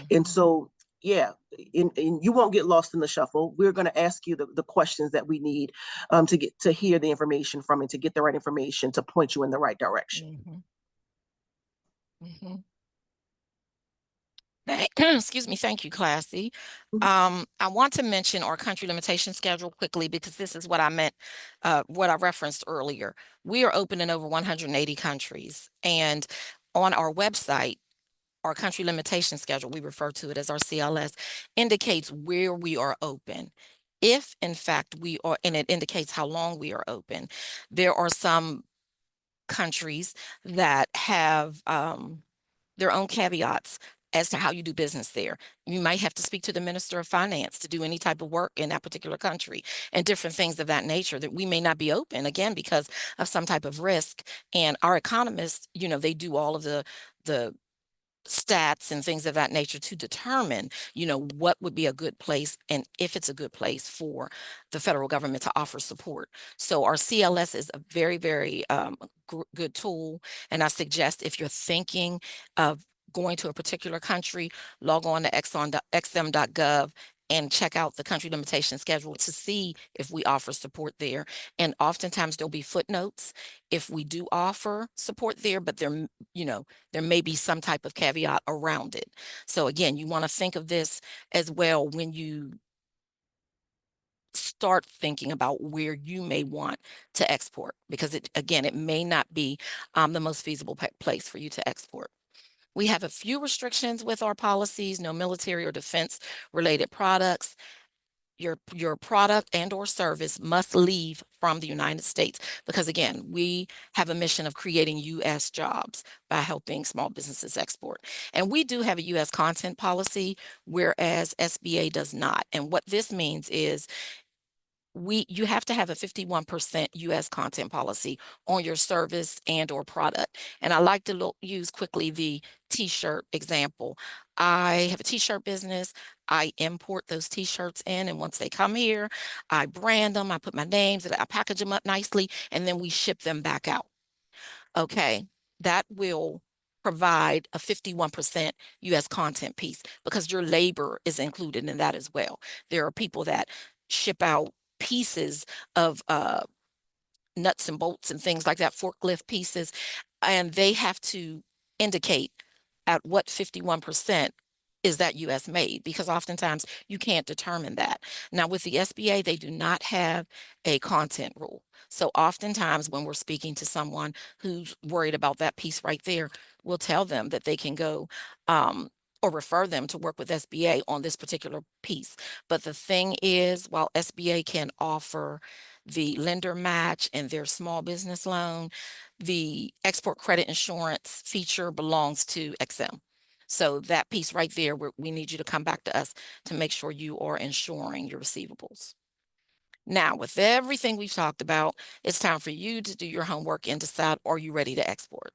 And so, yeah, you won't get lost in the shuffle. We're going to ask you the questions that we need to hear the information from and to get the right information to point you in the right direction. Excuse me. Thank you, Classy. I want to mention our country limitation schedule quickly because this is what I meant, what I referenced earlier. We are open in over 180 countries, and on our website, our country limitation schedule, we refer to it as our CLS, indicates where we are open. If in fact we are, and it indicates how long we are open. There are some countries that have their own caveats as to how you do business there. You might have to speak to the Minister of Finance to do any type of work in that particular country and different things of that nature that we may not be open, again, because of some type of risk. And our economists, they do all of the stats and things of that nature to determine, what would be a good place and if it's a good place for the federal government to offer support. So our CLS is a very, very good tool. And I suggest if you're thinking of going to a particular country, log on to exim.gov and check out the country limitation schedule to see if we offer support there. And oftentimes there'll be footnotes if we do offer support there, but there may be some type of caveat around it. So again, you want to think of this as well when you start thinking about where you may want to export, because it may not be the most feasible place for you to export. We have a few restrictions with our policies: no military or defense related products. Your product and or service must leave from the United States, because again, we have a mission of creating U.S. jobs by helping small businesses export. And we do have a U.S. content policy, whereas SBA does not. And what this means is you have to have a 51% U.S. content policy on your service and or product. And I like to use quickly the t-shirt example. I have a t-shirt business. I import those t-shirts in, and once they come here, I brand them, I put my names, I package them up nicely, and then we ship them back out. Okay, that will provide a 51% U.S. content piece because your labor is included in that as well. There are people that ship out pieces of nuts and bolts and things like that, forklift pieces, and they have to indicate at what 51% is that US made? Because oftentimes you can't determine that. Now, with the SBA, they do not have a content rule. So oftentimes when we're speaking to someone who's worried about that piece right there, we'll tell them that they can go or refer them to work with SBA on this particular piece. But the thing is, while SBA can offer the lender match and their small business loan, the export credit insurance feature belongs to EXIM. So that piece right there, we need you to come back to us to make sure you are insuring your receivables. Now, with everything we've talked about, it's time for you to do your homework and decide, are you ready to export?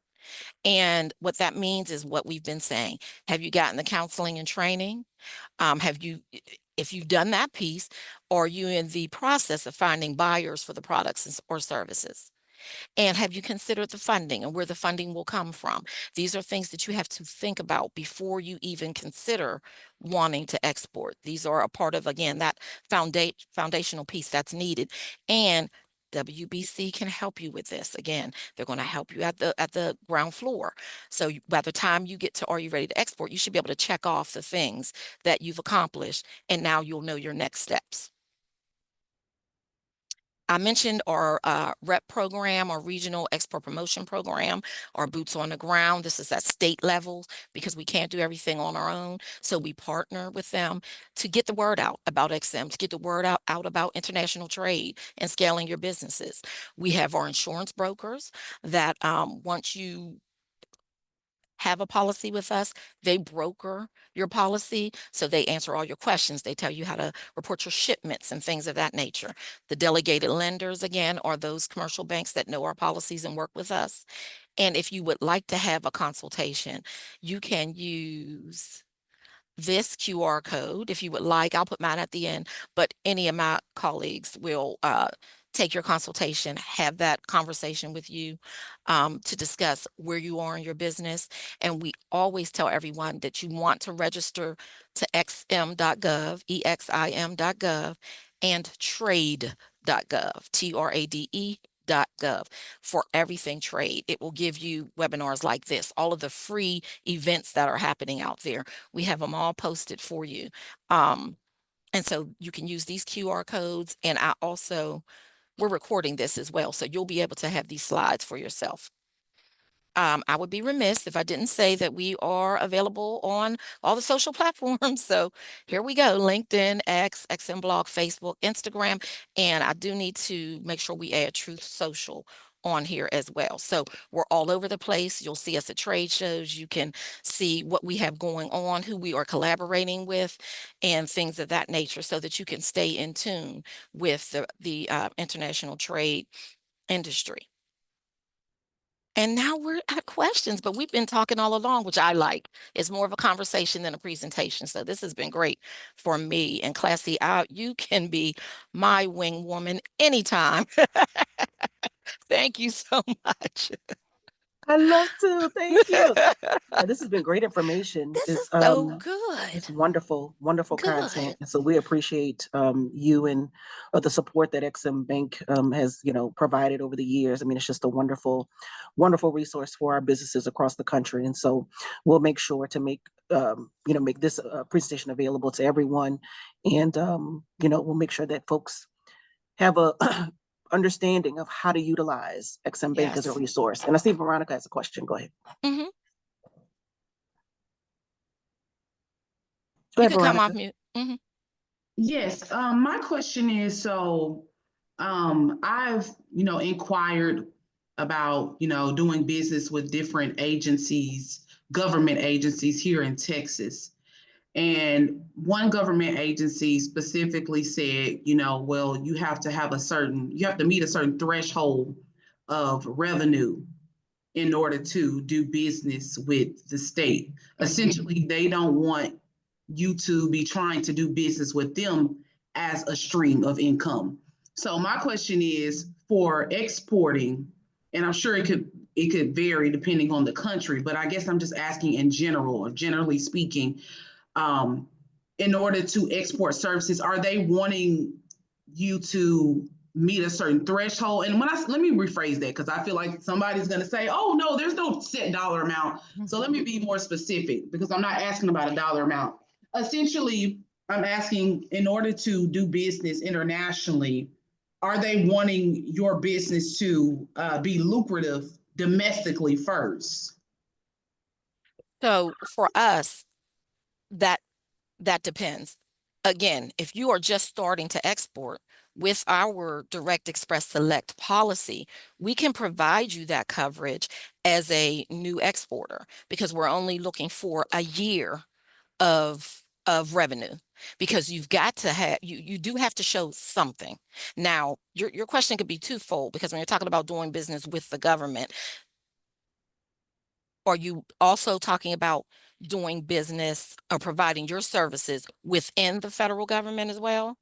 And what that means is what we've been saying. Have you gotten the counseling and training? If you've done that piece, are you in the process of finding buyers for the products or services? And have you considered the funding and where the funding will come from? These are things that you have to think about before you even consider wanting to export. These are a part of, again, that foundational piece that's needed. And WBC can help you with this. Again, they're going to help you at the ground floor. So by the time you get to Are You Ready to Export, you should be able to check off the things that you've accomplished, and now you'll know your next steps. I mentioned our REP program, our regional export promotion program, our boots on the ground. This is at state level because we can't do everything on our own. So we partner with them to get the word out about EXIM, to get the word out about international trade and scaling your businesses. We have our insurance brokers that once you have a policy with us, they broker your policy. So they answer all your questions. They tell you how to report your shipments and things of that nature. The delegated lenders, again, are those commercial banks that know our policies and work with us. And if you would like to have a consultation, you can use this QR code if you would like. I'll put mine at the end, but any of my colleagues will take your consultation, have that conversation with you to discuss where you are in your business. And we always tell everyone that you want to register to exim.gov, exim.gov, and trade.gov, trade.gov, for everything trade. It will give you webinars like this, all of the free events that are happening out there. We have them all posted for you. And so you can use these QR codes. And we're recording this as well. So you'll be able to have these slides for yourself. I would be remiss if I didn't say that we are available on all the social platforms. So here we go: LinkedIn, X, XM Blog, Facebook, Instagram, and I do need to make sure we add Truth Social on here as well. So we're all over the place. You'll see us at trade shows. You can see what we have going on, who we are collaborating with, and things of that nature, so that you can stay in tune with the international trade industry. And now we're at questions, but we've been talking all along, which I like. It's more of a conversation than a presentation. So this has been great for me. And Classy, you can be my wing woman anytime. Thank you so much. I love to. Thank you. Yeah, this has been great information. This is It's so good. it's wonderful, wonderful content. Good. And so we appreciate you and the support that EXIM Bank has, provided over the years. I mean, it's just a wonderful, wonderful resource for our businesses across the country. And so we'll make sure to make this presentation available to everyone. And we'll make sure that folks have a understanding of how to utilize EXIM Bank as a Yes. resource. And I see Veronica has a question. Go ahead. Mm-hmm. Go You ahead, could come Veronica. off mute. Mm-hmm. Yes, my question is, so I've, inquired about, doing business with different agencies, government agencies here in Texas. And one government agency specifically said, well, you have to meet a certain threshold of revenue in order to do business with the state. Essentially, they don't want you to be trying to do business with them as a stream of income. So my question is, for exporting, and I'm sure it could vary depending on the country, but I guess I'm just asking in general, or generally speaking, in order to export services, are they wanting you to meet a certain threshold. And let me rephrase that, because I feel like somebody's going to say, oh, no, there's no set dollar amount. So let me be more specific, because I'm not asking about a dollar amount. Essentially, I'm asking, in order to do business internationally, are they wanting your business to be lucrative domestically first? So for us, that depends. Again, if you are just starting to export with our Direct Express Select policy, we can provide you that coverage as a new exporter, because we're only looking for a year of revenue, because you've got to have, you do have to show something. Now, your question could be twofold, because when you're talking about doing business with the government, are you also talking about doing business or providing your services within the federal government as well?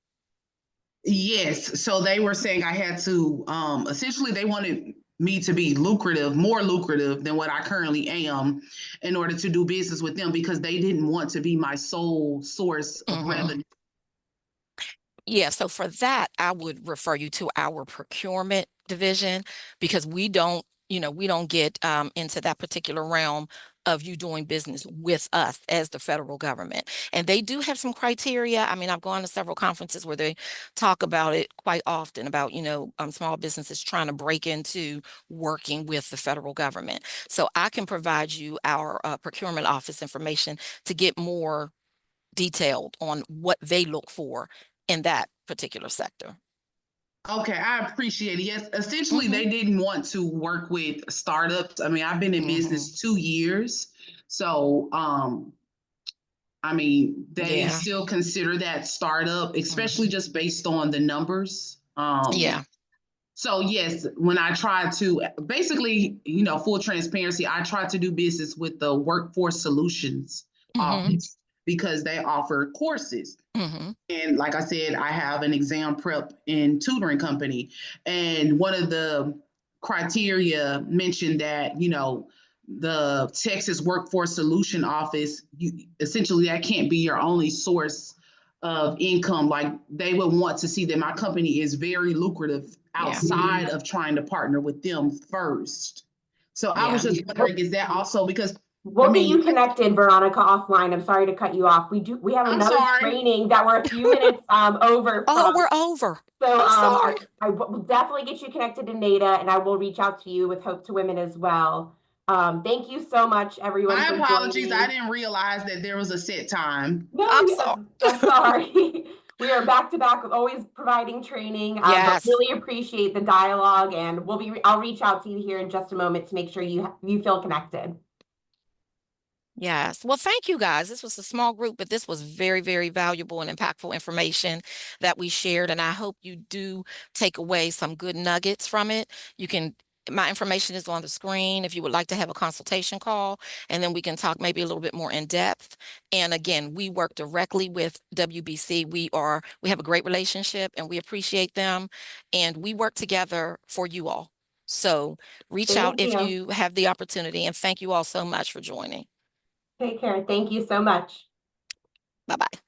Yes. So they were saying I had to, essentially, they wanted me to be lucrative, more lucrative than what I currently am, in order to do business with them, because they didn't want to be my sole source of revenue. Yeah, so for that, I would refer you to our procurement division, because we don't, we don't get into that particular realm of you doing business with us as the federal government. And they do have some criteria. I mean, I've gone to several conferences where they talk about it quite often, about, small businesses trying to break into working with the federal government. So I can provide you our procurement office information to get more detailed on what they look for in that particular sector. Okay, I appreciate it. Yes, essentially, they didn't want to work with startups. I mean, I've been in business 2 years. So, I mean, they Yeah. still consider that startup, especially just based on the numbers. Yeah. So yes, when I try to, basically, full transparency, I try to do business with the Workforce Solutions office, because they offer courses. And like I said, I have an exam prep and tutoring company. And one of the criteria mentioned that, the Texas Workforce Solution Office, essentially that can't be your only source of income. Like, they would want to see that my company is very lucrative outside of trying to partner with them first. So I was just wondering, is that also because We'll get you connected, Veronica, offline. I'm sorry to cut you off. We have another training that we're a few minutes over from. Oh, we're over. So I'm sorry. I will definitely get you connected to NADA, and I will reach out to you with Hope to Women as well. Thank you so much, everyone. My for apologies. joining. I didn't realize that there was a set time. No, I'm sorry. We are back to back, always providing training. Yes. But really appreciate the dialogue, and I'll reach out to you here in just a moment to make sure you feel connected. Yes. Well, thank you guys. This was a small group, but this was very, very valuable and impactful information that we shared. And I hope you do take away some good nuggets from it. My information is on the screen if you would like to have a consultation call, and then we can talk maybe a little bit more in depth. And again, we work directly with WBC. We have a great relationship, and we appreciate them, and we work together for you all. So reach out if you have the opportunity, and thank you all so much for joining. Take care. Thank you so much. Bye-bye.